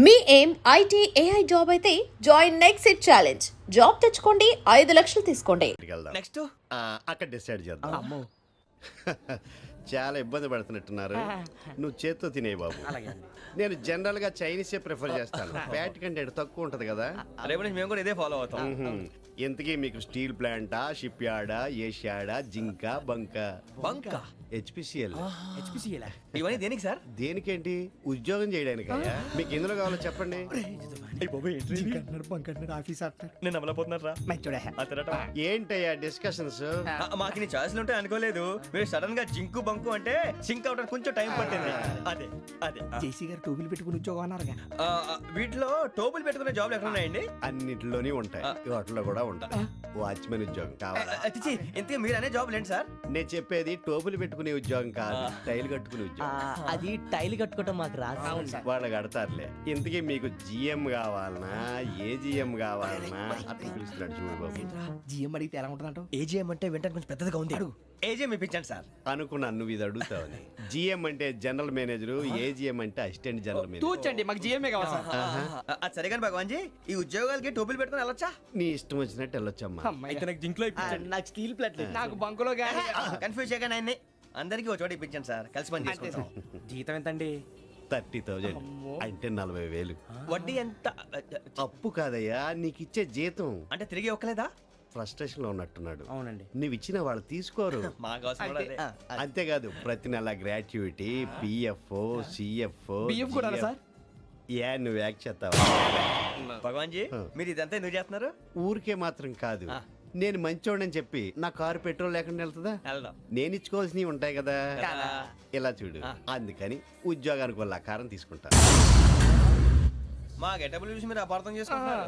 మీ ఏం IT AI job అయితే join next it challenge. Job తెచ్చుకోండి, 5 లక్షలు తీసుకోండి. నెక్స్ట్ అక్కడ డిసైడ్ చేద్దాం. చాలా ఇబ్బంది పడుతున్నట్టున్నారు. నువ్వు చేత్తో తినే బాబు. నేను జనరల్ గా చైనీసే ప్రిఫర్ చేస్తాను. ఫ్యాట్ కంటెంట్ తక్కువ ఉంటది కదా. రేపు నుంచి మేము కూడా ఇదే ఫాలో అవుతాం. ఎంతకీ మీకు స్టీల్ ప్లాంటా, షిప్ యార్డా, ఏషియాడా, జింక, బంక హెచ్పిసిఎల్. ఇవన్నీ దేనికి సార్? దేనికేంటి? ఉద్యోగం చేయడానికి. మీకు ఎందులో కావాలో చెప్పండి. నేను అమలపోతున్నారా? ఏంటయ్యా డిస్కషన్స్? మాకు నీ ఛాయిస్లు ఉంటాయి అనుకోలేదు. మీరు సడన్ గా జింకు బంకు అంటే సింక్ అవడానికి కొంచెం టైం పట్టింది. అదే అదే జేసీ గారు టోబుల్ పెట్టుకుని ఉద్యోగం అన్నారుగా. వీటిలో టోబుల్ పెట్టుకునే జాబ్లు ఎక్కడ ఉన్నాయండి? అన్నిటిలోనే ఉంటాయి, వాటిలో కూడా ఉంటాయి. వాచ్మెన్ ఉద్యోగం కావాలా? ఇంతకీ మీరు అనే జాబ్ ఏంటి సార్? నేను చెప్పేది టోపులు పెట్టుకునే ఉద్యోగం కాదు, టైల్ కట్టుకునే ఉద్యోగం. అది టైల్ కట్టుకోవటం మాకు రాదు. వాళ్ళు కడతారులే. ఇంతకీ మీకు జిఎం కావాలనా, ఏ జిఎం కావాలనా? అట్లా పిలుస్తున్నాడు చూడు బాబు. జిఎం అడిగితే ఎలా ఉంటుందంట? ఏజీఎం అంటే వెంటనే కొంచెం పెద్దదిగా ఉంది. ఏజీఎం ఇప్పించండి సార్. అనుకున్నాను నువ్వు ఇది అడుగుతావని. జిఎం అంటే జనరల్ మేనేజర్, ఏజిఎం అంటే అసిస్టెంట్ జనరల్ మేనేజర్. తూచండి, మాకు జిఎంఏ కావాలి సార్. అది సరే కానీ భగవాన్ జీ, ఈ ఉద్యోగాలకి టోపులు పెట్టుకుని వెళ్ళొచ్చా? నీ ఇష్టం వచ్చినట్టు వెళ్ళొచ్చమ్మా. అయితే నాకు జింక్లో ఇప్పించండి. నాకు స్టీల్ ప్లేట్ నాకు బంకులో గానీ. కన్ఫ్యూజ్ చేయగానే ఆయన్ని అందరికీ ఒక చోట ఇప్పించండి సార్, కలిసి పని చేసుకుంటాం. జీతం ఎంతండి? 30,000 అంటే 40,000. వడ్డీ ఎంత? అప్పు కాదయ్యా, నీకు ఇచ్చే జీతం. అంటే తిరిగి ఒక్కలేదా? ఫ్రస్ట్రేషన్ లో ఉన్నట్టున్నాడు. అవునండి. నువ్వు ఇచ్చిన వాళ్ళు తీసుకోరు. మాకు అవసరం కూడా అదే. అంతేకాదు ప్రతి నెల గ్రాట్యుటీ, పిఎఫ్, సిఎఫ్. బిఎఫ్ కూడా సార్? ఏ నువ్వు యాక్ట్ చేస్తావా? భగవాన్ జీ, మీరు ఇదంతా ఎందుకు చేస్తున్నారు? ఊరికే మాత్రం కాదు, నేను మంచోడని చెప్పి నా కారు పెట్రోల్ లేకుండా వెళ్తుందా? వెళ్దాం. నేను ఇచ్చుకోవాల్సినవి ఉంటాయి కదా. కదా. ఇలా చూడు, అందుకని ఉద్యోగానికి వాళ్ళ ఆకారం తీసుకుంటా. మా గెటబుల్ చూసి మీరు అపార్థం చేసుకుంటున్నారు.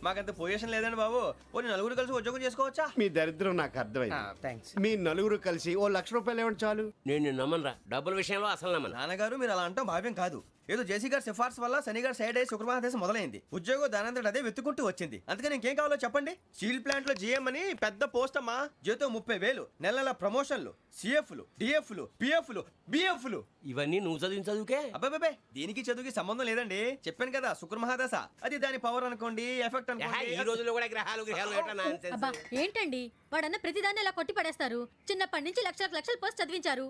మాకంత పొజిషన్ లేదండి బాబు. పోనీ నలుగురు కలిసి ఉద్యోగం చేసుకోవచ్చా? మీ దరిద్రం నాకు అర్థమైంది. థ్యాంక్స్. మీ నలుగురు కలిసి ₹1,00,000 ఇవ్వండి చాలు. నేను నమ్మనరా, డబ్బుల విషయంలో అసలు నమ్మను. నాన్నగారు మీరు అలా అంటాం భావ్యం కాదు. ఏదో జేసీ గారి సిఫార్సు వల్ల శని గారు సైడ్ అయ్యి శుక్రవారం మొదలైంది. ఉద్యోగం దానంతటి అదే వెతుకుంటూ వచ్చింది. అందుకని ఇంకేం కావాలో చెప్పండి. స్టీల్ ప్లాంట్ లో జీఎం అని పెద్ద పోస్ట్ అమ్మా. జీతం 30,000, నెల నెల ప్రమోషన్లు, సిఎఫ్లు, డిఎఫ్లు, పిఎఫ్లు, బిఎఫ్లు. ఇవన్నీ నువ్వు చదివిన చదువుకే. అబ్బాబే, దీనికి చదువుకి సంబంధం లేదండి. చెప్పాను కదా, శుక్ర మహాదశ. అది దాని పవర్ అనుకోండి, ఎఫెక్ట్ ఈ అనుకోండి. రోజుల్లో కూడా గ్రహాలు ఎట్లా nonsense? అబ్బా ఏంటండి వాడన్న ప్రతిదాన్ని ఇలా కొట్టి పడేస్తారు. చిన్నప్పటి నుంచి లక్షల పోస్ట్ చదివించారు.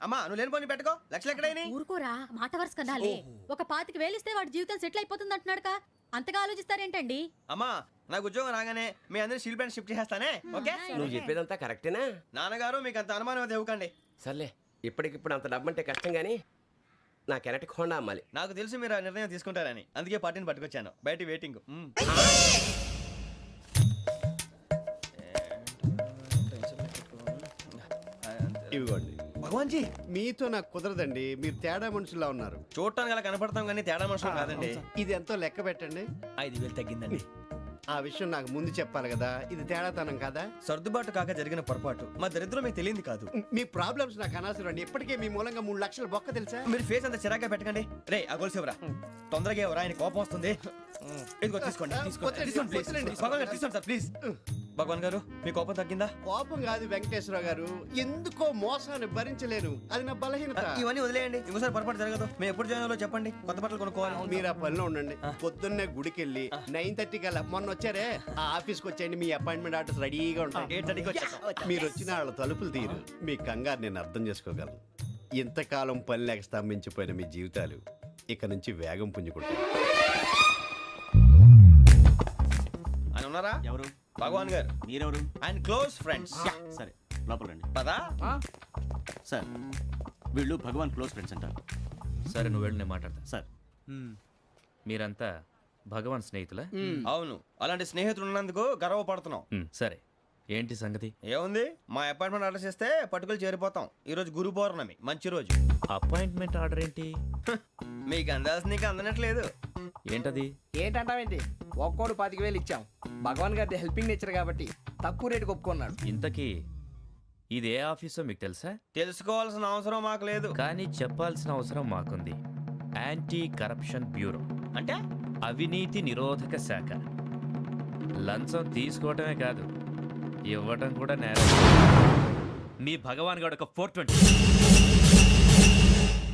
అమ్మా నువ్వు లేని పోనీ పెట్టుకో. లక్షలు ఎక్కడైనా ఊరుకోరా, మాట వరుస కదాలే. ఒక 25,000 ఇస్తే వాడి జీవితం సెటిల్ అయిపోతుంది అంటున్నాడుగా. అంతగా ఆలోచిస్తారేంటండి? అమ్మా నాకు ఉద్యోగం రాగానే మీ అందరూ స్టీల్ ప్లాంట్ షిఫ్ట్ చేస్తానే. ఓకే? నువ్వు చెప్పేదంతా కరెక్టేనా? నాన్నగారు మీకు అంత అనుమానం అయితే ఇవ్వకండి. సర్లే, ఇప్పటికిప్పుడు అంత డబ్బు అంటే కష్టం గానీ నా కెనటిక్ హోండా అమ్మాలి. నాకు తెలుసు మీరు ఆ నిర్ణయం తీసుకుంటారని, అందుకే పార్టీని పట్టుకొచ్చాను. బయట వెయిటింగ్. ఇవ్వండి. భగవాన్ జీ, మీతో నాకు కుదరదండి, మీరు తేడా మనుషుల్లా ఉన్నారు. చూడటానికి అలా కనపడతాం కానీ తేడా మనుషులు కాదండి. ఇది ఎంతో లెక్క పెట్టండి. 5,000 తగ్గిందండి. ఆ విషయం నాకు ముందు చెప్పాలి కదా. ఇది తేడాతనం కదా. సర్దుబాటు కాక జరిగిన పొరపాటు. మా దరిద్రం మీకు తెలియంది కాదు. మీ ప్రాబ్లమ్స్ నాకు అనవసరం అండి. ఇప్పటికే మీ మూలంగా 3 లక్షలు బొక్క తెలుసా. మీరు ఫేస్ అంత చిరాగ్గా పెట్టకండి. రే ఆ గొలుసు ఎవరా? తొందరగా ఎవరా? ఆయన కోపం వస్తుంది. ఇదిగో తీసుకోండి. తీసుకోండి ప్లీజ్. భగవాన్ గారు తీసుకోండి సార్ ప్లీజ్. భగవాన్ గారు మీ కోపం తగ్గిందా? కోపం కాదు వెంకటేశ్వరరావు గారు, ఎందుకో మోసాన్ని భరించలేను. అది నా బలహీనత. ఇవన్నీ వదిలేయండి, ఇంకోసారి పొరపాటు జరగదు. మేము ఎప్పుడు జాయిన్ అవ్వాలో చెప్పండి, కొత్త బట్టలు కొనుక్కోవాలి. మీరు ఆ పనిలో ఉండండి. పొద్దున్నే గుడికి వెళ్ళి 9:30 కల్లా, మొన్న వచ్చారే ఆ ఆఫీస్కి వచ్చేయండి. మీ అపాయింట్మెంట్ ఆర్డర్స్ రెడీగా ఉంటాయి. 8:30కి వచ్చేస్తాం. మీరు వచ్చిన వాళ్ళ తలుపులు తీరు. మీ కంగారు నేను అర్థం చేసుకోగలను. ఇంతకాలం పని లేక స్తంభించిపోయిన మీ జీవితాలు ఇక నుంచి వేగం పుంజుకుంటాయి. ఆయన ఉన్నారా? ఎవరు? భగవాన్ గారు. మీరెవరు? ఆయన క్లోజ్ ఫ్రెండ్స్. సరే లోపల రండి. పదా సార్ వీళ్ళు భగవాన్ క్లోజ్ ఫ్రెండ్స్ అంటారు. సరే నువ్వు వెళ్ళి నేను మాట్లాడతా. సార్ మీరంతా భగవాన్ స్నేహితులా? అవును, అలాంటి స్నేహితులు ఉన్నందుకు గర్వపడుతున్నాం. సరే ఏంటి సంగతి? ఏముంది, మా అపాయింట్మెంట్ ఆర్డర్ చేస్తే పట్టుకులు చేరిపోతాం. ఈ రోజు గురు పౌర్ణమి, మంచి రోజు. అపాయింట్మెంట్ ఆర్డర్ ఏంటి? మీకు అందాల్సిన నీకు అందనట్లేదు. ఏంటది? ఏంటంటావేంటి? ఒక్కోడు 25,000 ఇచ్చాం. భగవాన్ గారి హెల్పింగ్ నేచర్ కాబట్టి తక్కువ రేటుకి ఒప్పుకున్నాడు. ఇంతకీ ఇది ఏ ఆఫీసో మీకు తెలుసా? తెలుసుకోవాల్సిన అవసరం మాకు లేదు, కానీ చెప్పాల్సిన అవసరం మాకుంది. యాంటీ కరప్షన్ బ్యూరో అంటే అవినీతి నిరోధక శాఖ. లంచం తీసుకోవటమే కాదు, ఇవ్వటం కూడా నేరం. మీ భగవాన్ గారు ఒక 420.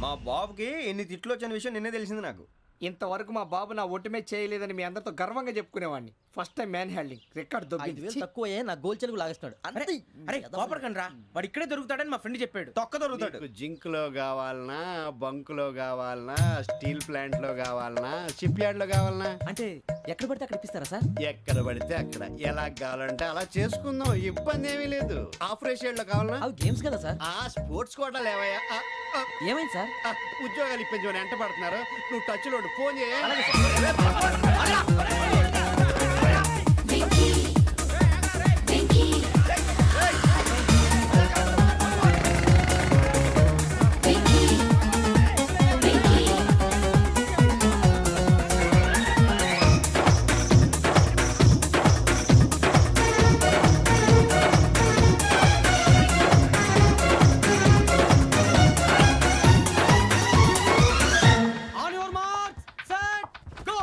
మా బాబుకి ఎన్ని తిట్లు వచ్చిన విషయం నిన్నే తెలిసింది నాకు. ఇంతవరకు మా బాబు నా ఒట్టుమే చేయలేదని మీ అందరితో గర్వంగా చెప్పుకునేవాడిని. ఫస్ట్ టైం మ్యాన్ హ్యాండింగ్ రికార్డ్ దొబ్బింది. తక్కువే నా గోల్ చెలుగు లాగేస్తున్నాడు. అరే కోపడకండి రా, వాడు ఇక్కడే దొరుకుతాడని మా ఫ్రెండ్ చెప్పాడు. తొక్క దొరుకుతాడు. మీకు జింక్ లో కావాలనా, బంక్ లో కావాలనా, స్టీల్ ప్లాంట్ లో కావాలనా, షిప్ యార్డ్ లో కావాలనా? అంటే ఎక్కడ పడితే అక్కడ ఇప్పిస్తారా సార్? ఎక్కడ పడితే అక్కడ, ఎలా కావాలంటే అలా చేసుకుందాం, ఇబ్బంది ఏమీ లేదు. ఆపరేషన్ లో కావాలనా? అవి గేమ్స్ కదా సార్. ఆ స్పోర్ట్స్ కోటా లేవయ్యా. ఏమైంది సార్? ఉద్యోగాలు ఇప్పించమని ఎంట పడుతున్నారు. నువ్వు టచ్ లో ఫోన్ చేయ. On your marks set go.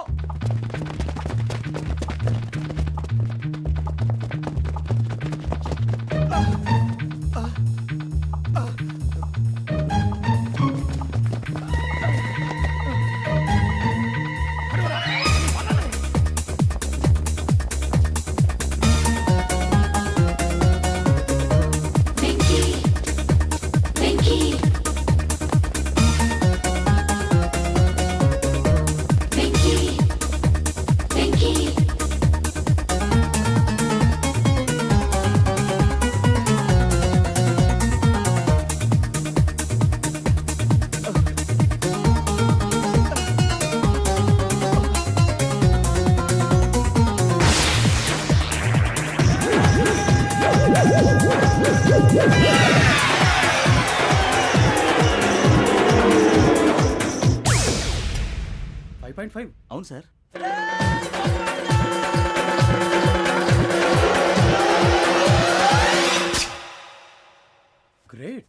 అవును సార్. గ్రేట్.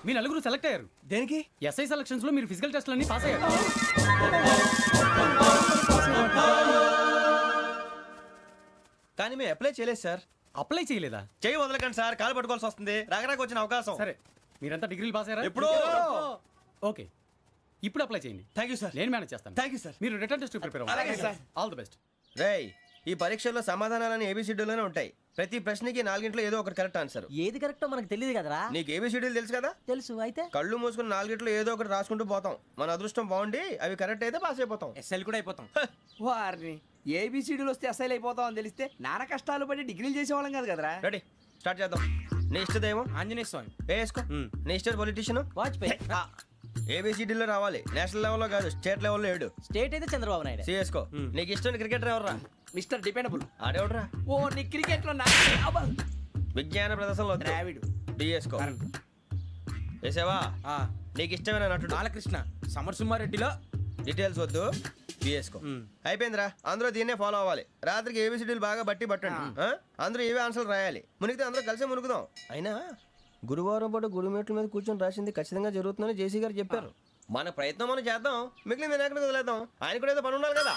మీ నలుగురు సెలెక్ట్ అయ్యారు. దేనికి? ఎస్ఐ సెలక్షన్స్ లో మీరు ఫిజికల్ టెస్ట్ అన్ని పాస్ అయ్యారు. కానీ మేము అప్లై చేయలేదు సార్. అప్లై చేయలేదా? చేయి వదలకండి సార్, కాలు పట్టుకోవాల్సి వస్తుంది. రాగరాకు వచ్చిన అవకాశం. సరే, మీరంతా డిగ్రీలు పాస్ అయ్యారా? ఎప్పుడో. ఓకే, ఇప్పుడు అప్లై చేయండి. Thank you sir. నేను మేనేజ్ చేస్తాను. Thank you sir. మీరు రిటర్న్ టెస్ట్ ప్రిపేర్ అలాగే అవ్వండి. సార్. All the best. రేయ్, ఈ పరీక్షల్లో సమాధానాలని ఏబిసిడ్యూల్లోనే ఉంటాయి. ప్రతి ప్రశ్నకి 4 ఏదో ఒకటి కరెక్ట్ ఆన్సర్. ఏది కరెక్టో మనకు తెలియదు కదరా. నీకు ఏబిసిడ్యూల్ తెలుసు కదా? తెలుసు. అయితే కళ్ళు మూసుకుని 4 ఏదో ఒకటి రాసుకుంటూ పోతాం. మన అదృష్టం బాగుండి అవి కరెక్ట్ అయితే పాస్ అయిపోతాం. ఎస్ఎల్ కూడా అయిపోతాం. వారిని ఏబిసిడీలు వస్తే ఎస్ఐలు అయిపోతాం అని తెలిస్తే నాన్న కష్టాలు పడి డిగ్రీలు చేసేవాళ్ళం కాదు కదరా. రెడీ, స్టార్ట్ చేద్దాం. నీ ఇష్టదేమో ఆంజనేయ స్వామి. వేసుకో. నీ ఇష్ట పొలిటీషియన్ వాజ్పేయి. ఏబిసిడీలో రావాలి. నేషనల్ లెవెల్లో కాదు, స్టేట్ లెవెల్లో 7. స్టేట్ అయితే చంద్రబాబు నాయుడు. సిఎస్కో. నీకు ఇష్టం క్రికెటర్ ఎవర్రా? Mister dependable. ఆడేవడరా? ఓ నీ క్రికెట్ లో విజ్ఞాన ప్రదర్శనలో ద్రావిడు. డిఎస్కో. వేసావా? నీకు ఇష్టమైన నటుడు? బాలకృష్ణ. సమర్సుమారెడ్డిలో డీటెయిల్స్ వద్దు, బిఎస్కో. అయిపోయిందిరా. అందరూ దీన్నే ఫాలో అవ్వాలి. రాత్రికి ఏబిసిడీలు బాగా బట్టి పట్టండి. అందరూ ఏవే ఆన్సర్లు రాయాలి. మునిగితే అందరూ కలిసి మునుగుదాం. అయినా గురువారం పాటు గురుమేట్ల మీద కూర్చొని రాసింది ఖచ్చితంగా జరుగుతుందని జేసీ గారు చెప్పారు. మన ప్రయత్నం మనం చేద్దాం, మిగిలిన నేను ఎక్కడికి వదిలేద్దాం. ఆయన కూడా ఏదో పని ఉండాలి కదా.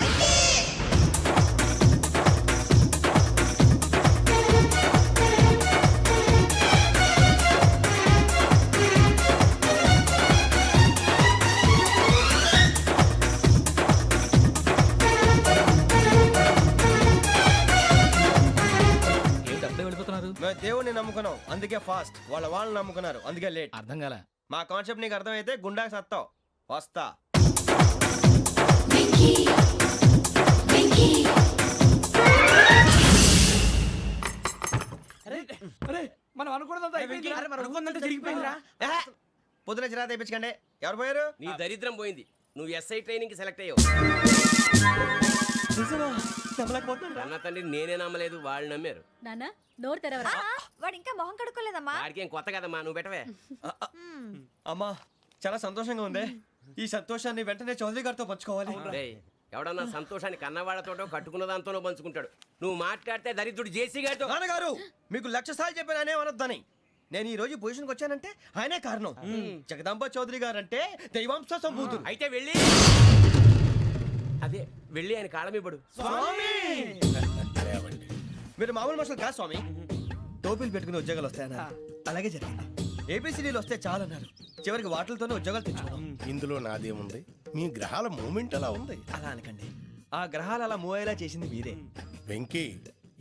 మేము దేవుడిని నమ్ముకున్నాం, అందుకే ఫాస్ట్. వాళ్ళు నమ్ముకున్నారు, అందుకే లేట్. అర్థం కాలే. మా కాన్సెప్ట్ నీకు అర్థమైతే గుండా సత్తావు. వస్తా. మనం అనుకున్నదంతా పొద్దున చిరా తెప్పించకండి. ఎవరు పోయారు? నీ దరిద్రం పోయింది. నువ్వు ఎస్ఐ ట్రైనింగ్ కి సెలెక్ట్ అయ్యావు. అన్న తండ్రి నేనే నమ్మలేదు, వాళ్ళు నమ్మారు. నాన్న నోరు తెరవరా. వాడు ఇంకా మొహం కడుక్కోలేదమ్మా. వాడికి ఏం కొత్త కదమ్మా, నువ్వు పెట్టవే. అమ్మా, చాలా సంతోషంగా ఉంది. ఈ సంతోషాన్ని వెంటనే చౌదరి గారితో పంచుకోవాలి. డేయ్, ఎవడన్నా సంతోషాన్ని కన్నవాళ్లతోటో కట్టుకున్న దాంతోనో పంచుకుంటాడు. నువ్వు మాట్లాడితే దరిద్రుడు జేసీ గారితో. నాన్నగారు, మీకు 1,00,000 సార్లు చెప్పాను ఆయనే అనొద్దని. నేను ఈ రోజు పొజిషన్కి వచ్చానంటే ఆయనే కారణం. జగదాంబ చౌదరి గారు అంటే దైవాంశ సంభూతుడు. అయితే వెళ్ళి అదే వెళ్ళి ఆయన కాళ్ళ మీద పడు. మీరు మామూలు మనుషులు కాదు స్వామి. టోపీలు పెట్టుకుని ఉద్యోగాలు వస్తాయన్నారు, అలాగే జరిగింది. ఏబిసిడీలు వస్తే చాలన్నారు, చివరికి వాటిలతోనే ఉద్యోగాలు తెచ్చుకున్నాం. ఇందులో నాదేముంది? మీ గ్రహాల మూమెంట్ అలా ఉంది. అలా అనకండి, ఆ గ్రహాలు అలా మూవ్ అయ్యేలా చేసింది మీరే. వెంకీ,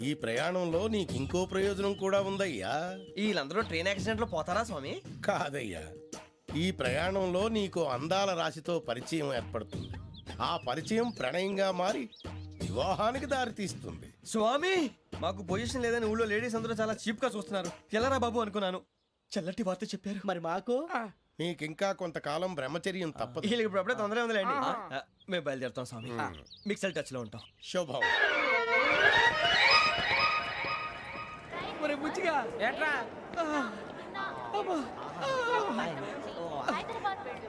ఈ ప్రయాణంలో నీకు ఇంకో ప్రయోజనం కూడా ఉందయ్యా. వీళ్ళందరూ ట్రైన్ యాక్సిడెంట్ లో పోతారా స్వామి? కాదయ్యా, ఈ ప్రయాణంలో నీకు అందాల రాశితో పరిచయం ఏర్పడుతుంది. ఆ పరిచయం ప్రణయంగా మారి వివాహానికి దారితీస్తుంది. స్వామి, మాకు పొజిషన్ లేదని ఊళ్ళో లేడీస్ అందరూ చాలా చీప్ గా చూస్తున్నారు. ఎలారా బాబు అనుకున్నాను, చల్లటి వార్త చెప్పారు. మరి మాకు నీకింకా కొంతకాలం బ్రహ్మచర్యం తప్పదు. వీళ్ళకి ఇప్పుడు అప్పుడే తొందరగా ఉందిలేండి. మేము బయలుదేరుతాం స్వామి, మిక్సల్ టచ్ లో ఉంటాం. శుభం. ఒరే బుచ్చిగా ఏట్రా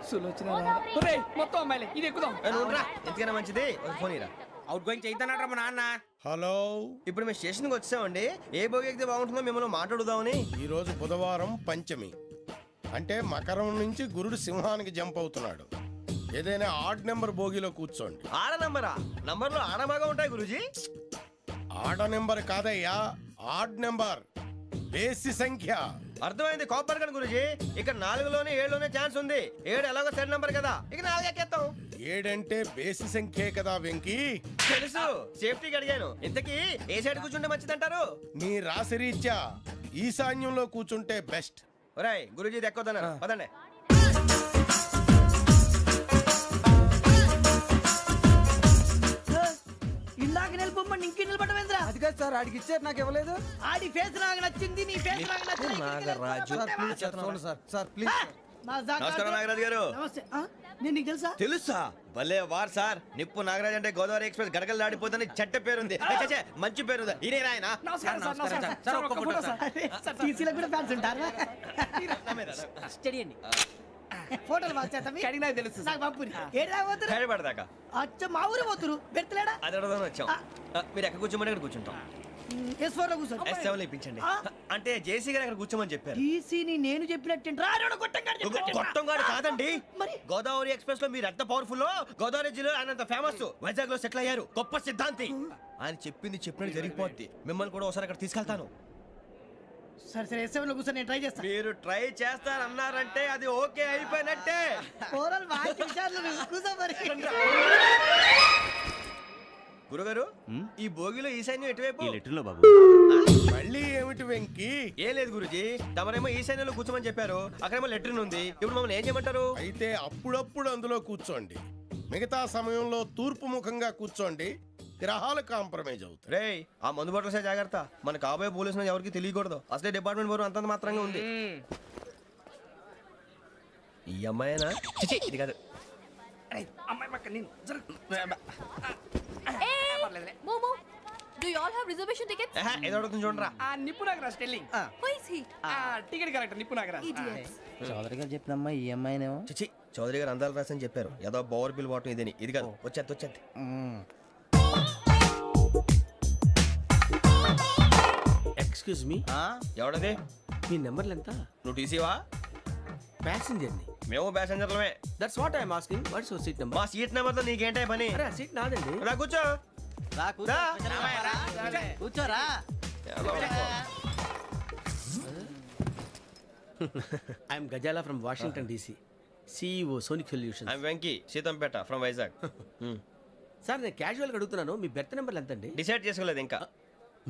సులోచన ఒరే మొత్తం అమ్మాయిలే, ఇది ఎక్కుదాం. ఎందుకైనా మంచిది ఒక ఫోన్ ఇరా. అవుట్ గోయింగ్ చేద్దానట్రా మా నాన్న. హలో, ఇప్పుడు మేము స్టేషన్కి వచ్చామండి. ఏ బోగి ఎక్కితే బాగుంటుందో మిమ్మల్ని మాట్లాడుదామని. ఈరోజు బుధవారం పంచమి, అంటే మకరం నుంచి గురుడు సింహానికి జంప్ అవుతున్నాడు. ఏదైనా ఆడ్ నెంబర్ బోగిలో కూర్చోండి. ఆడ నంబరా? నంబర్లు ఆడ బాగా ఉంటాయి గురూజీ. ఆడ నెంబర్ కాదయ్యా, ఆడ్ నెంబర్, బేసి సంఖ్య. అర్థమైంది, కాపర్ కానీ గురూజీ. ఇక్కడ 4లోనే 7లోనే ఛాన్స్ ఉంది. 7 ఎలాగో సెడ్ నంబర్ కదా, ఇక 4 ఎక్కేస్తాం. 7 అంటే బేసి సంఖ్యే కదా వెంకీ. తెలుసు, సేఫ్టీకి అడిగాను. ఇంతకీ ఏ సైడ్ కూర్చుంటే మంచిదంటారు? నీ రాశి రీత్యా ఈశాన్యంలో కూర్చుంటే బెస్ట్. ఒరాయ్ గురూజీ దెక్కొద్దన్నారు, పదండి. ఇందాక నిలబొమ్మని ఇంకే నిలబడమేంద్రా? అది కాదు సార్, ఆడికి ఇచ్చారు, నాకు ఇవ్వలేదు. ఆడి ఫేస్ నాకు నచ్చింది, నీ ఫేస్ నాకు నచ్చింది. నాగరాజు. Sir please. నమస్కారం నాగరాజు గారు. నమస్తే. నేను నీకు తెలుసా? తెలుసా? భలే వార్ సార్. నిప్పు నాగరాజ్ అంటే గోదావరి ఎక్స్ప్రెస్ గడగలు దాడిపోతుంది చెట్ట పేరుంది. ఛే, మంచి పేరుంది. ఇదే ఆయన. టీసీలో కూడా ఫ్యాన్స్ ఉంటారా? స్టడీ అండి. ఫోటోలు కడిగి నాకు తెలుసు. నాకు పంపుని. ఏడా పోతురు? హైదరాబాద్ అచ్చ మా ఊరు పోతురు. పెడతలేడా? అది అడగదామని వచ్చాం. మీరు ఎక్కడ కూర్చోమని అక్కడ కూర్చుంటాం. S4 లో కూర్చో. S7 లో ఇప్పించండి. అంటే జేసీ గారు అక్కడ కూర్చోమని చెప్పారు. టీసీని నేను చెప్పినట్టు గొట్టంగాడు కాదండి. మరి గోదావరి ఎక్స్ప్రెస్ లో మీరు ఎంత పవర్ఫుల్, గోదావరి జిల్లా ఆయన ఫేమస్. వైజాగ్ లో సెటిల్ అయ్యారు, గొప్ప సిద్ధాంతి. ఆయన చెప్పింది చెప్పినట్టు జరిగిపోద్ది. మిమ్మల్ని కూడా ఒకసారి అక్కడ తీసుకెళ్తాను. సరే సరే, S7 లో కూర్చో, నేను ట్రై చేస్తాను. మీరు ట్రై చేస్తారన్నారంటే అది ఓకే అయిపోయినట్టే. ఓవరాల్ వాటి విషయాలు కూర్చో మరి. గురుగారు, ఈ భోగిలో ఈశాన్యం ఎటువైపు? ఈ లెటర్లో బాబు. మళ్ళీ ఏమిటి వెంకీ? ఏం లేదు గురుజీ, తమరేమో ఈశాన్యంలో కూర్చోమని చెప్పారు, అక్కడేమో లెటర్ ఉంది. ఇప్పుడు మమ్మల్ని ఏం చేయమంటారు? అయితే అప్పుడప్పుడు అందులో కూర్చోండి, మిగతా సమయంలో తూర్పు ముఖంగా కూర్చోండి. గ్రహాలు కాంప్రమైజ్ అవుతాయి. రేయ్, ఆ మందు బాటలసే జాగ్రత్త. మన కాబోయే పోలీసులు ఎవరికి తెలియకూడదు. అసలే డిపార్ట్మెంట్ బోరు అంతంత మాత్రంగా ఉంది. ఈ అమ్మాయినా? చిచి, ఇది కాదు. అమ్మాయి పక్క నేను Momo, do you all have reservation tickets? ఏదో అడుగుతుంది చూడరా. ఆ నిప్పు Nagaraj telling. Who is he? Ticket correct, నిప్పు నాగరాజ్. Idiots. చౌదరి గారు చెప్పినమ్మా ఈ అమ్మాయినేమో. చిచి, చౌదరి గారు అందాలు రాసని చెప్పారు. ఏదో బోర్ బిల్ వాటం ఇదని. ఇది కాదు, వచ్చేది. Excuse me, ఎవడది? మీ నెంబర్లు ఎంత? నువ్వు టీసీవా? ప్యాసింజర్ ని. మేము ప్యాసెంజర్లమే. That's what I'm asking. What's your seat number? మా సీట్ నెంబర్ తో నీకేంటే పని? అరే సీట్ నాదండి. రా కూర్చో. రా. కూర్చోరా. I'm Gazala from Washington DC, CEO Sonic solution. I'm Venky, Seethampeta from Vizag. Sir నేను క్యాజువల్గా అడుగుతున్నాను, మీ బెర్త్ నెంబర్ ఎంత అండి? డిసైడ్ చేసుకోలేదు ఇంకా.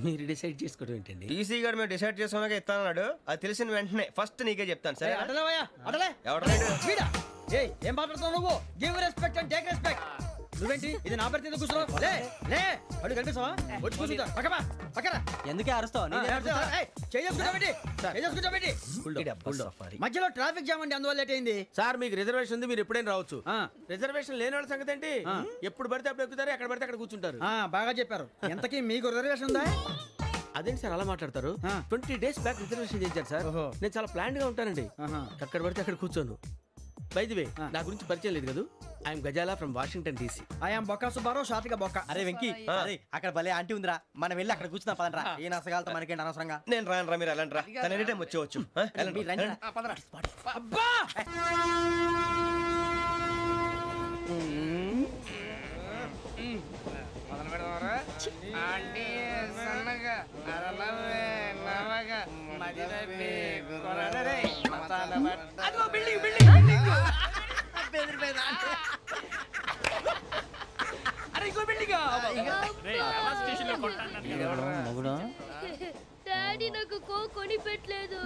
మీరు డిసైడ్ చేసుకోవడం ఏంటండి? టీసీ గారు మేము డిసైడ్ చేసుకున్నాక ఇస్తానన్నాడు. అది తెలిసిన వెంటనే ఫస్ట్ నీకే చెప్తాను. సరే? అడలే ఎవడరా? ఏం మాట్లాడుతున్నావు నువ్వు? Give respect and take respect. నువ్వేంటి ఇది నా పరిస్థితి కూర్చున్నావు? లే లే, అడుగు కనిపిస్తావా? వచ్చి కూర్చుంటా. పక్కరా. ఎందుకే అరుస్తావు? మధ్యలో ట్రాఫిక్ జామ్ అండి, అందువల్ల లేట్ అయింది. సార్ మీకు రిజర్వేషన్ ఉంది, మీరు ఎప్పుడైనా రావచ్చు. రిజర్వేషన్ లేని వాళ్ళ సంగతి ఏంటి? ఎప్పుడు పడితే అప్పుడు ఎక్కుతారు, ఎక్కడ పడితే అక్కడ కూర్చుంటారు. బాగా చెప్పారు. ఎంతకీ మీకు రిజర్వేషన్ ఉందా? అదేంటి సార్ అలా మాట్లాడతారు? 20 days బ్యాక్ రిజర్వేషన్ చేశారు సార్. నేను చాలా ప్లాన్డ్ గా ఉంటానండి, అక్కడ పడితే అక్కడ కూర్చోను. బై ది వే, నా గురించి పరిచయం లేదు కదా. I'm Gazala from Washington DC. I'm Bokka Subbarao, షార్ట్గా బొక్క. అరే వెంకీ, అక్కడ భలే ఆంటీ ఉందిరా, మనం వెళ్ళి అక్కడ కూర్చున్నా పదనరా. ఏ నసగాలతో మనకేంటి అనవసరంగా. నేను రాను, మీరు ఎలాంటి రా. తన ఎనీ టైం వచ్చేవచ్చు. అబ్బా మొదలు పెడదామరా? ఆంటీ సన్నగా అదిగో బిల్డింగ్ బిల్డింగ్ బిల్డింగ్ అరే ఇంకో బిల్డింగ్ డాడీ నాకు కోక్ కొని పెట్టలేదు.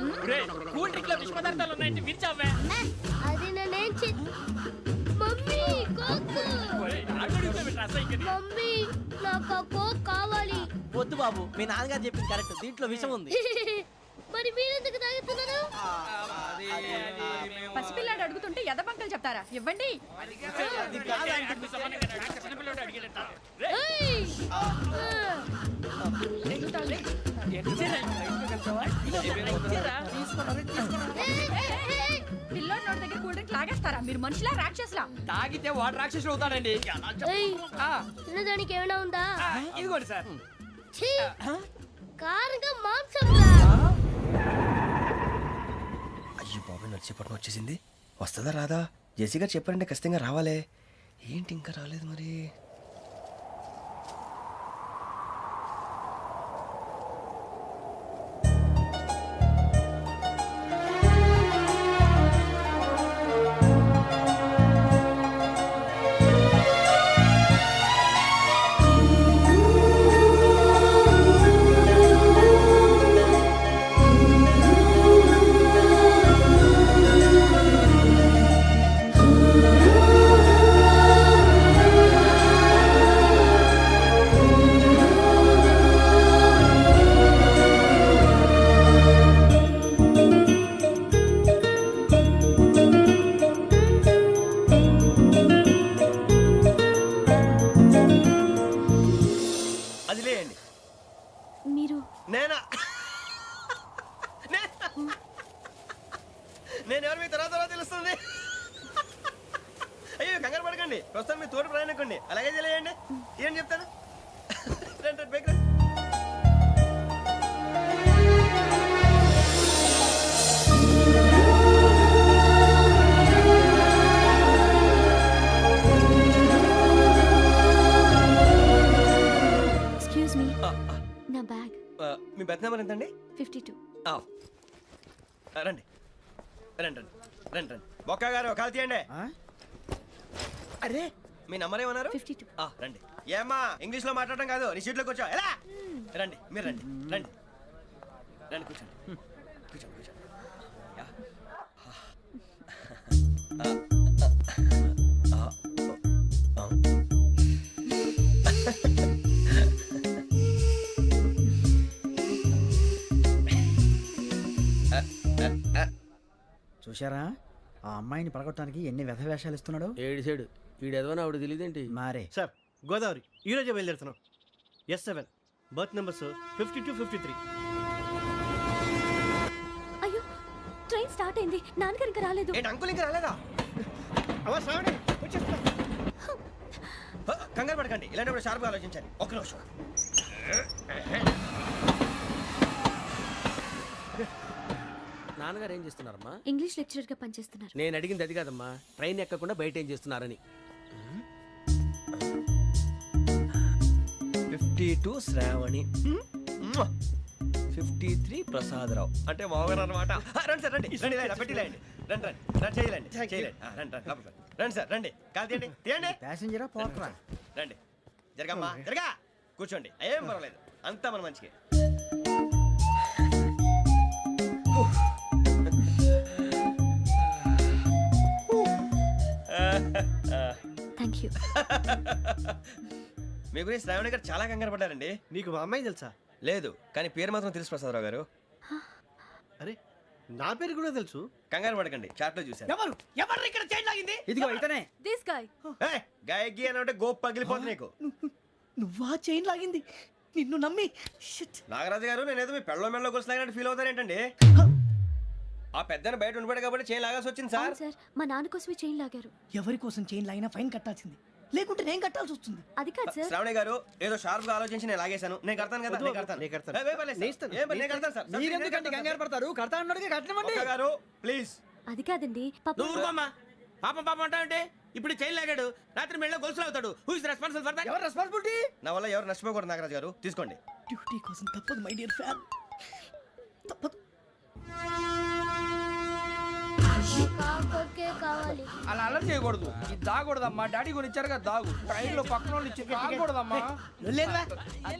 కూల్ డ్రింక్ లో విష పదార్థాలు ఉన్నాయంటే విరిచావే. అది నేనేం మమ్మీ కోక్. మమ్మీ నాకు ఆ కోక్ కావాలి. వద్దు బాబు, మీ నాన్నగారు చెప్పింది కరెక్ట్, దీంట్లో విషయం ఉంది. మరి మీరెందుకు తాగుతున్నారు? పసిపిల్లాడు అడుగుతుంటే ఎదబంకలు చెప్తారా? ఇవ్వండి. ఏయ్! పిల్లోడి నోటి దగ్గర కూల్ డ్రింక్ లాగేస్తారా? మీరు మనుషులా రాక్షసులా? తాగితే వాడు రాక్షసుడు అవుతాడండి. ఏయ్! తినడానికి ఏమైనా ఉందా? ఇదిగోండి సార్. ఛీ! కారంగా మాంసం రా. అయ్యో బాబాయ్ నడిచేపట్నం వచ్చేసింది. వస్తుందా రాదా? జేసీ గారు చెప్పారంటే ఖచ్చితంగా రావాలే. ఏంటి ఇంకా రాలేదు మరి? అది లేయండి. మీరు నేనా? నేను ఎవరు మీ తర్వాత తెలుస్తుంది. అయ్యో కంగారు పడకండి, ప్రస్తుతం మీ తోటి ప్రయాణకండి. అలాగే తెలియండి. ఏం చెప్తాను? రండి రండి, బైక్ రండి. ఎక్స్క్యూజ్ మీ, నా బ్యాగ్. మీ బెత్ నెంబర్ ఎంతండి? 52. రండి రండి రండి రండి రండి. బొక్క గారు కాల్ తీయండి. అరే మీ నంబర్ ఏమన్నారు? 52. రండి. ఏమ్మా ఇంగ్లీష్ లో మాట్లాడడం కాదు, నీ సీట్లో కూర్చో. ఎలా? రండి మీరు రండి రండి రండి కూర్చోండి కూర్చోండి కూర్చోండి. యా. చూశారా ఆ అమ్మాయిని పడగొట్టడానికి ఎన్ని వ్యధ వేషాలు ఇస్తున్నాడు? ఏడు సైడు వీడు ఎదవని ఆవిడ తెలియదేంటి? మారే సార్ గోదావరి ఈరోజే బయలుదేరుతున్నాం. S7 berth numbers 52, 53. అయ్యో, ట్రైన్ స్టార్ట్ అయింది. నాన్నగారు ఇంకా రాలేదు. ఏంటి అంకుల్ ఇంకా రాలేదా? కంగారు పడకండి, ఇలాంటప్పుడు షార్ప్గా ఆలోచించండి. ఒక్క నిమిషం. నాన్నగారు ఏం చేస్తున్నారమ్మా? ఇంగ్లీష్ లెక్చరర్ గా పనిచేస్తున్నారు. నేను అడిగింది అది కాదమ్మా, ట్రైన్ ఎక్కకుండా బయట ఏం చేస్తున్నారని. 52 శ్రావణి, 53 ప్రసాదరావు అంటే మామగారు అనమాట. రండి సార్ రండి రండి, ఇలా పెట్టి లేండి. రండి రండి రండి, చేయలేండి చేయలేండి. రండి రండి లోపలికి రండి సార్, రండి కాదు తీయండి తీయండి. ప్యాసింజరా పోట్రా? రండి జరగమ్మా జరగా, కూర్చోండి. ఏం పర్వాలేదు, అంతా మన మంచికి. Thank you. మీ గురించి శ్రావణి గారు చాలా కంగారు పడ్డారండి. నీకు మా అమ్మాయి తెలుసా? లేదు, కానీ పేరు మాత్రం తెలుసు ప్రసాదరావు గారు. అరే నా పేరు కూడా తెలుసు. కంగారు పడకండి, చాట్ లో చూశాను. ఎవరు ఎవరు ఇక్కడ చైన్ లాగింది? ఇదిగో ఇతనే. This guy. గాయకి అని అంటే గోప్ పగిలిపోతుంది నీకు. నువ్వా చైన్ లాగింది? నిన్ను నమ్మి నాగరాజు గారు, నేనేదో మీ పెళ్ళ మెళ్ళ కొలిసిలాగినట్టు ఫీల్ అవుతారేంటండి? ఆ పెద్దని బయట ఉండిపోయాడు కాబట్టి చైన్ లాగాల్సి వచ్చింది సార్. సార్, మా నాన్న కోసమే చైన్ లాగారు. ఎవరి కోసం చైన్ లాగినా ఫైన్ కట్టాల్సింది, లేకుంటే నేను కట్టాల్సి వస్తుంది. అది కాదు సార్. శ్రావణి గారు ఏదో షార్ప్ గా ఆలోచించి నేను లాగేశాను. నేను కడతాను కదా, నేను కడతాను. నేను కడతాను సార్. మీరెందుకంటే కంగారు పడతారు? కడతా అన్నాడుగా, కట్టమండి. ఒక్క గారు ప్లీజ్. అది కాదండి, నువ్వు ఊరుకోమ్మా. పాపం పాపం అంటావంటే? ఇప్పుడు చైన్ లాగాడు, రాత్రి మెళ్ళ గొలుసులు అవుతాడు. Who is responsible for that? ఎవరు రెస్పాన్సిబిలిటీ? నా వల్ల ఎవరు నష్టపోకూడదు నాగరాజు గారు, తీసుకోండి. డ్యూటీ కోసం తప్పదు మై డియర్ ఫ్యాన్, తప్పదు. అలా అలర్ చేయకూడదు. ఇది దాగకూడదమ్మా. డాడీ కొని ఇచ్చారు కదా దాగు. ట్రైన్ లో పక్కన వాళ్ళు ఇచ్చి దాగకూడదమ్మా.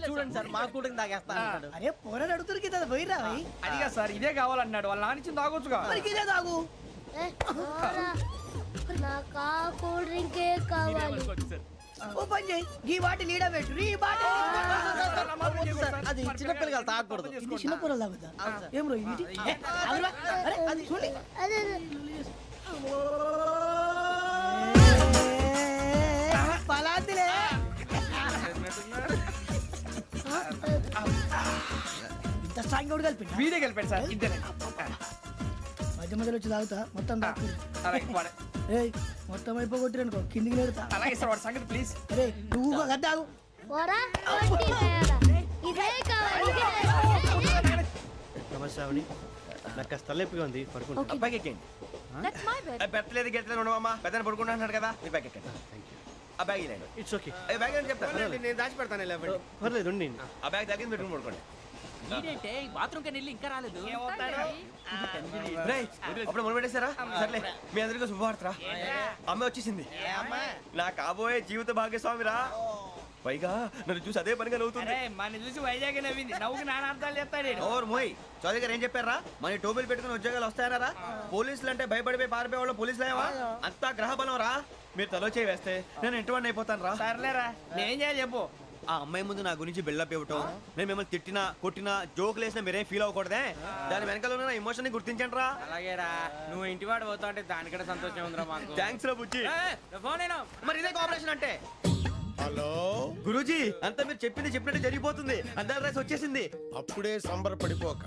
చూడండి సార్ మా కూడా తాగేస్తా అరే పోరాడు అడుగుతారు కదా పోయిరా అదిగా సార్ ఇదే కావాలన్నాడు. వాళ్ళ నాన్న ఇచ్చింది తాగొచ్చుగా. ఇదే తాగు నాకు కూల్ డ్రింకే కావాలి. ఓ పని చేయి ఈ బాటి లీడ పెట్టు ఈ బాటి అది చిన్నపిల్లలు తాగకూడదు. ఇది చిన్న పొరలు తాగుతా ఏం రో ఇది ఆగురా. అరే అది చూడండి అదే పలాతిలే ఇంత స్ట్రాంగ్ కూడా కలిపి వీడే గెలిపాడు సార్. ఇద్దరే. మధ్య మధ్యలో వచ్చి తాగుతా మొత్తం తాగు అలాగే వాడు- ఏయ్ మొత్తం అయిపోగొట్టిరనుకో కిందికి నేడుతా అలాగే సార్ వాడు సంగతి ప్లీజ్. అరే నువ్వు గద్దాగు పోరా వడ్డీ తయారా. ఇదే కావాలి ఇదే. నమస్తే ఆవిడ నాకు కాస్త తలెప్పిగా ఉంది పడుకుంటా బ్యాగ్ ఎక్కండి. That's my bed. పెట్టలేదు గెట్టలేదు ఉండమమ్మా. పెద్దని పడుకుంటున్నాడు కదా, మీ బ్యాగ్ ఎక్కండి. ఆ బ్యాగ్ ఇలాండి. ఇట్స్ ఓకే ఏ బ్యాగ్ అని చెప్తాను. నేను దాచి పెడతాను లేవండి. పర్లేదు ఉండి ఆ బ్యాగ్ తగ్గింది పెట్టుకుని పడుకోండి. బాత్రూమ్ కి వెళ్ళి ఇంకా రాలేదు. రేయ్, అప్పుడు మొదలు పెట్టేశారా? సర్లే, మీ అందరికీ శుభవార్తరా. అమ్మ వచ్చేసింది. నా కాబోయే జీవిత భాగ్యస్వామిరా. పైగా నన్ను చూసి అదే పనిగా నవ్వుతుంది. మన చూసి వైజాగ్ నవ్వింది. నవ్వుకి నాన్న అర్థాలు చెప్తాడు. ఓర్ మోయ్, చౌదరి గారు ఏం చెప్పారా? మన టోబీలు పెట్టుకుని ఉద్యోగాలు వస్తాయనరా? పోలీసులు అంటే భయపడిపోయి పారిపోయే వాళ్ళు పోలీసులేవా? అంతా గ్రహ బలం రా. మీరు తలో చేయి వేస్తే నేను ఇంటివాడిని అయిపోతాను రా. సర్లేరా నేం చేయాలి చెప్పు. ఆ అమ్మాయి ముందు నా గురించి బిల్డప్ ఇవ్వటం, నేను మిమ్మల్ని తిట్టినా కొట్టినా జోకులు వేసినా మీరేం ఫీల్ అవ్వకూడదే. దాని వెనకాల ఉన్న ఎమోషన్ ని గుర్తించండి రా. అలాగేరా నువ్వు ఇంటివాడు పోతా అంటే దానికంటే సంతోషం ఉందిరా మాకు. థ్యాంక్స్ రా బుజ్జి. ఫోన్ అయినా మరి ఇదే కోఆపరేషన్ అంటే. హలో గురూజీ, అంతా మీరు చెప్పింది చెప్పినట్టు జరిగిపోతుంది. అందరి రైస్ వచ్చేసింది. అప్పుడే సంబరపడిపోక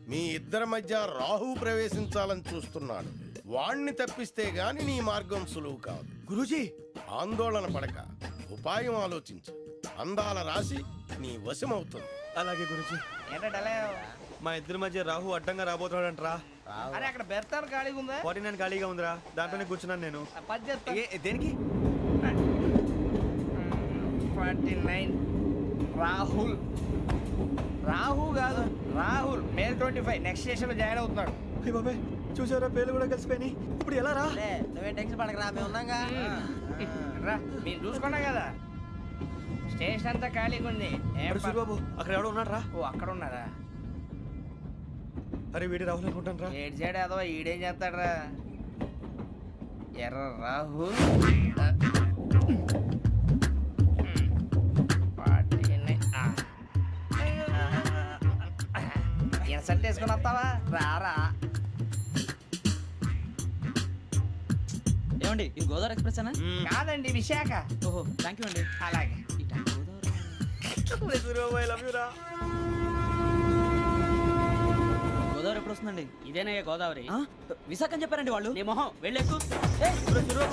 మీ ఇద్దరి మధ్య రాహు ప్రవేశించాలని చూస్తున్నాడు. వాణ్ణి తప్పిస్తే గాని నీ మార్గం సులువు కాదు. గురూజీ, ఆందోళన పడక ఉపాయం ఆలోచించు. అందాల రాశి నీ వశమవుతుంది. అలాగే గురూజీ. ఏంటంటే మా ఇద్దరి మధ్య రాహు అడ్డంగా రాబోతున్నాడంట్రా. అరే అక్కడ బెర్తాను ఖాళీగా ఉందా? 49 ఖాళీగా ఉందిరా, దాంట్లోనే కూర్చున్నాను నేను. పది చెప్తా. దేనికి? 49 రాహుల్. రాహు కాదు రాహుల్. మే 25 నెక్స్ట్ స్టేషన్ లో జాయిన్ అవుతున్నాడు. అయ్య బాబాయ్, చూసారా పేర్లు కూడా కలిసిపోయినాయి. ఇప్పుడు ఎలా రా? నువ్వేం టెన్షన్ పడకరా మేము ఉన్నాగా. రా మీరు చూసుకున్నా కదా స్టేషన్ అంతా ఖాళీగా ఉంది. ఏం ప- సూరిబాబు, అక్కడ ఎవడో ఉన్నాడు రా. ఓ అక్కడ ఉన్నారా? అరే వీడి రాహుల్ అనుకుంటాను రా. ఏడు సైడ్ ఏదో ఈడేం చేస్తాడరా? ఎర్ర రాహు. ఇన్సల్ట్ వేసుకుని వస్తావా? రారా. ఏమండి ఇది గోదావరి ఎక్స్ప్రెస్ అనా? కాదండి విశాఖ. ఓహో థ్యాంక్ యూ అండి. అలాగే సూరిబాబు, ఐ లవ్ యు రా. గోదావరి ఎప్పుడు వస్తుందండి? ఇదేనయ్య గోదావరి. విశాఖ అని చెప్పారండి వాళ్ళు. నీ మొహం వెళ్ళెక్కు. సూరిబాబు,